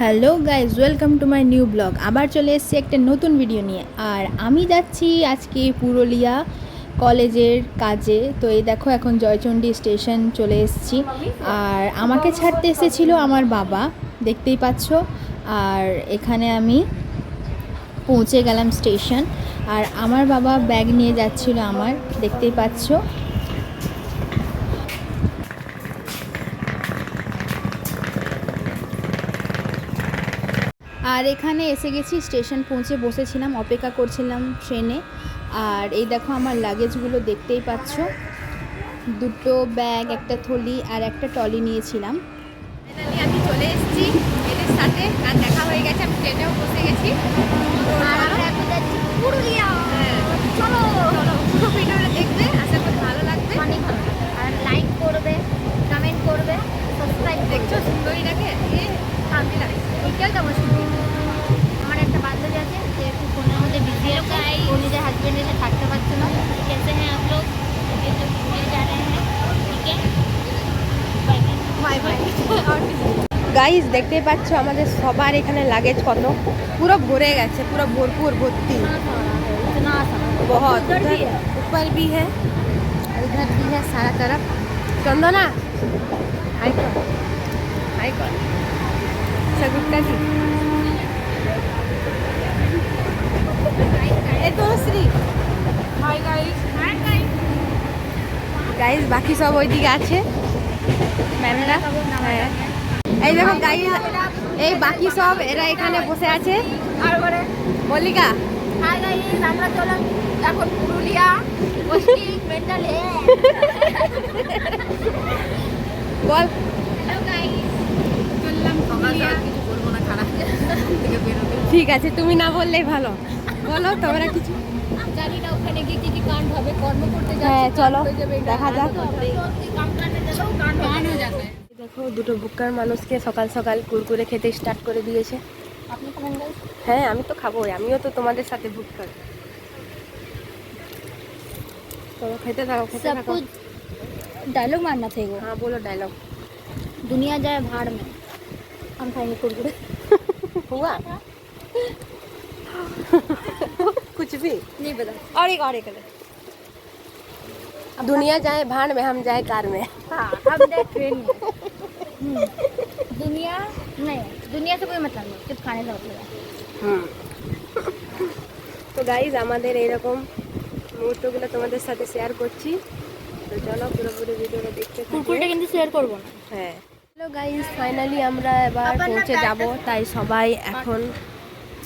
Hello guys, welcome to my new blog. আবার চলে এসেছি একটা নতুন ভিডিও নিয়ে। আর আমি যাচ্ছি আজকে পুরুলিয়া কলেজের কাজে। তো এই দেখো, এখন জয়চণ্ডী স্টেশন চলে এসেছি। আর আমাকে ছাড়তে এসেছিলো আমার বাবা, দেখতেই পাচ্ছ। আর এখানে আমি পৌঁছে গেলাম স্টেশন। আর আমার বাবা ব্যাগ নিয়ে যাচ্ছিলো আমার, দেখতেই পাচ্ছ। আর এখানে এসে গেছি, স্টেশন পৌঁছে বসেছিলাম, অপেক্ষা করছিলাম ট্রেনে। আর এই দেখো আমার লাগেজগুলো দেখতেই পাচ্ছ, দুটো ব্যাগ, একটা থলি আর একটা টলি নিয়েছিলাম। আমি চলে এসেছি এদের সাথে, আর দেখা হয়ে গেছে, আমি ট্রেনেও বসে গেছি। পুরুলিয়া, চলো চলো, পুরো ভিডিওটা দেখবে, আশা করি ভালো লাগবে। অনেক ভালো, আর লাইক করবে, কমেন্ট করবে, সাবস্ক্রাইব। দেখছো সুন্দরীটাকে, শান্তি লাগে। বিকেল যাবো শুনতে। আমার একটা বান্ধবী আছে যে একটু ফোনের মধ্যে বিজি আছে, ও নিজের হাজব্যান্ড এসে থাকতে পারছে না। कैसे हैं आप लोग? ये जो घूमने जा रहे हैं, ठीक है, बाय बाय। গাইস দেখতেই পাচ্ছ আমাদের সবার এখানে লাগেজ কত, পুরো ভরে গেছে, পুরো ভরপুর ভর্তি। बहुत ऊपर भी है, इधर भी है, सारा तरफ। चंदना हाय कर, हाय कर सगुप्ता जी, ए दोस्री hi guys, hi guys. Guys বাকি সব ওইদিকে আছে ম্যামরা। হ্যাঁ এই দেখো গাইস, এই বাকি সব এরা এখানে বসে আছে। আর বলে মল্লিকা, হাই গাইস, আমরা চললাম এখন পুরুলিয়া পোস্টিং মেন্টাল হেলথ। বল হ্যালো গাইস, চললাম পুরুলিয়া। কিছু বলবো না, খারাপ থেকে বের হবে। ঠিক আছে, তুমি না বললেই ভালো। বলো তোমরা কিছু। জানি না ওখানে গিয়ে কি কি কাণ্ড হবে, কর্ম করতে যাচ্ছি। হ্যাঁ চলো দেখা যাক। কাম করতে যাও, কাণ্ড হয়ে যাবে। দেখো দুটো বুকার মানুষকে সকাল সকাল কুরকুরে খেতে স্টার্ট করে দিয়েছে। আপনি খাবেন গাইস? হ্যাঁ আমি তো খাবোই, আমিও তো তোমাদের সাথে বুকার। चलो खेते থাকো, खेते থাকো। डायलॉग मारना था वो। हाँ बोलो डायलॉग। दुनिया जाए भाड़ में, हम खाएंगे कुरकुरे। हुआ कुछ भी नहीं पता। और एक दुनिया जाए भाड़ में, हम जाए कार में। हाँ हम जाए ट्रेन में। दुनिया नहीं, दुनिया से कोई मतलब नहीं, सिर्फ खाने से मतलब है। তো গাইজ আমাদের এইরকম মুহূর্তগুলো তোমাদের সাথে শেয়ার করছি। তো চলো পুরোপুরি ভিডিওটা দেখতে থাকো। কুরকুরেটা কিন্তু শেয়ার করব না। হ্যাঁ হ্যালো গাইজ, ফাইনালি আমরা এবার পৌঁছে যাব। তাই সবাই এখন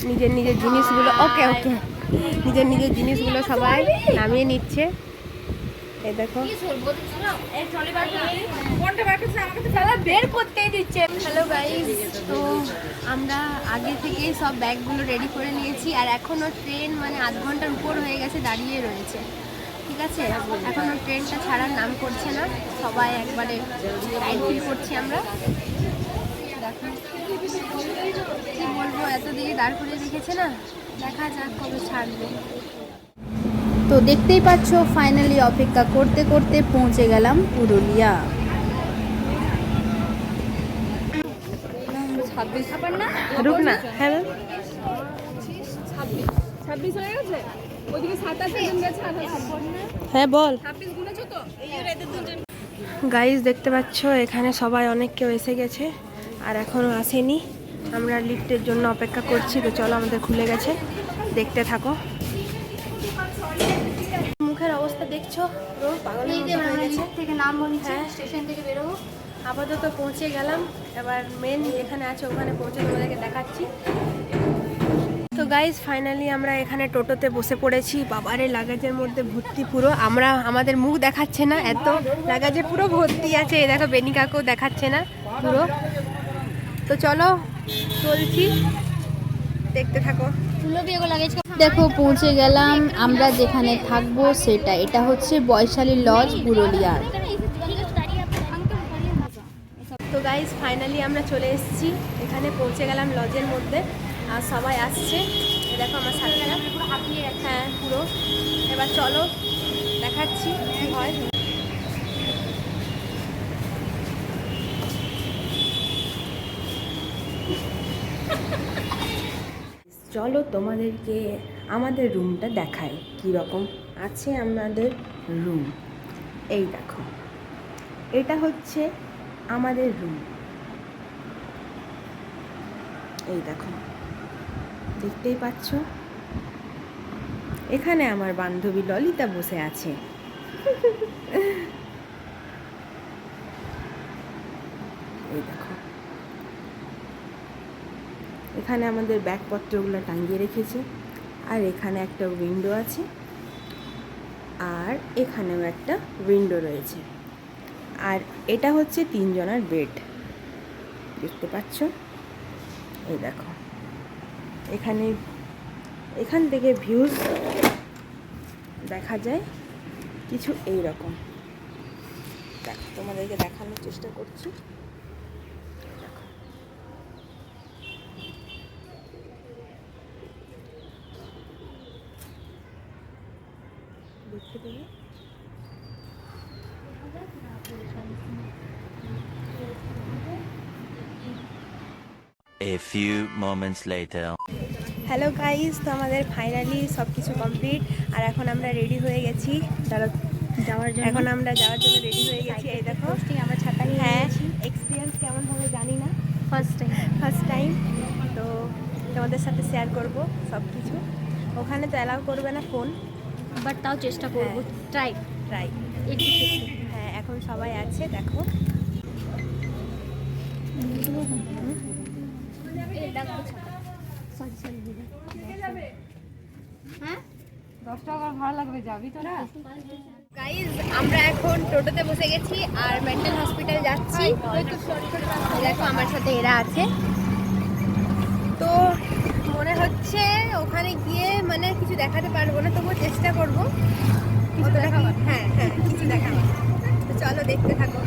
নিজের নিজের জিনিসগুলো নিজের নিজের জিনিসগুলো সবাই নামিয়ে নিচ্ছে। এই দেখো বের করতেই দিচ্ছে। হ্যালো গাইজ, তো আমরা আগে থেকেই সব ব্যাগগুলো রেডি করে নিয়েছি। আর এখনও ট্রেন মানে আধ ঘন্টার উপর হয়ে গেছে, দাঁড়িয়ে রয়েছে। ঠিক আছে, এখনও ট্রেনটা ছাড়ার নাম করছে না, সবাই একবারে টাইট ফিল করছি আমরা। দেখো কি বলবো, এতদিকে দাঁড় করে রেখেছে না, দেখা যাক কবে ছাড়বে। তো দেখতেই পাচ্ছ ফাইনালি অপেক্ষা করতে করতে পৌঁছে গেলাম পুরুলিয়া। 26 রুক না, হ্যাঁ 26 হয়ে গেছে, ওইদিকে 27 জন গেছে। হ্যাঁ বল। 26 গুনেছো তো? এই যে এদের দুজন গাইস দেখতে পাচ্ছ এখানে সবাই অনেক কেউ এসে গেছে, আর এখনো আসেনি। আমরা লিফটের জন্য অপেক্ষা করছি। তো চলো আমাদের খুলে গেছে, দেখতে থাকো। মুখের অবস্থা দেখছো, পুরো পাগলের মতো হয়ে গেছে। থেকে নাম বলছে, স্টেশন থেকে বেরোবো। আপাতত পৌঁছে গেলাম, এবার মেন যেখানে আছে ওখানে পৌঁছে তোমাদেরকে দেখাচ্ছি। তো গাইজ ফাইনালি আমরা এখানে টোটোতে বসে পড়েছি। বাবারে লাগেজের মধ্যে ভর্তি পুরো, আমাদের মুখ দেখাচ্ছে না, এত লাগেজে পুরো ভর্তি আছে। এই দেখো বেনি কাকেও দেখাচ্ছে না পুরো। তো চলো চলছি, দেখতে থাকো। দেখো পৌঁছে গেলাম আমরা যেখানে থাকবো সেটা, এটা হচ্ছে বৈশালী লজ পুরুলিয়ার। তো গাইজ ফাইনালি আমরা চলে এসেছি, এখানে পৌঁছে গেলাম লজের মধ্যে। আর সবাই আসছে, দেখো আমার সাথে। হ্যাঁ পুরো, এবার চলো দেখাচ্ছি কি হয়। চলো তোমাদেরকে আমাদের রুমটা দেখাই কীরকম আছে আমাদের রুম। এই দেখো, এটা হচ্ছে আমাদের রুম। এই দেখো, দেখতেই পাচ্ছ, এখানে আমার বান্ধবী ললিতা বসে আছে। এই দেখো, এখানে আমাদের ব্যাগপত্রগুলো টাঙিয়ে রেখেছে। আর এখানে একটা উইন্ডো আছে, আর এখানেও একটা উইন্ডো রয়েছে। আর এটা হচ্ছে 3 জনের বেড, দেখতে পাচ্ছ। এই দেখো, এখান থেকে ভিউজ দেখা যায় কিছু এই রকম। দেখো, তোমাদেরকে দেখানোর চেষ্টা করছি। দেখো, দেখতে পেলে? A few moments later. Hello guys, তো আমাদের ফাইনালি সব কিছু কমপ্লিট। আর এখন আমরা রেডি হয়ে গেছি যাওয়ার জন্য। এখন আমরা যাওয়ার জন্য রেডি হয়ে গেছি। এই দেখো, আমরা ছাতা নিয়ে হ্যাঁ, গেছি। এক্সপিরিয়েন্স কেমন হবে জানি না, ফার্স্ট টাইম। তো তোমাদের সাথে শেয়ার করব সব কিছু। ওখানে তো অ্যালাউ করবে না ফোন, বাট তাও চেষ্টা করব, ট্রাই ট্রাই। একটু। হ্যাঁ, এখন সবাই আছে, দেখো। হ্যাঁ, 10 টাকা ভাড়া লাগবে, যাবি তোরা? গাইজ, আমরা এখন টোটোতে বসে গেছি আর মেন্টাল হসপিটাল যাচ্ছি। দেখো, আমার সাথে এরা আছে। তো মনে হচ্ছে ওখানে গিয়ে মানে কিছু দেখাতে পারবো না, তবুও চেষ্টা করবো কিছু দেখাবার। হ্যাঁ, কিছু দেখাবার। তো চলো, দেখতে থাকো।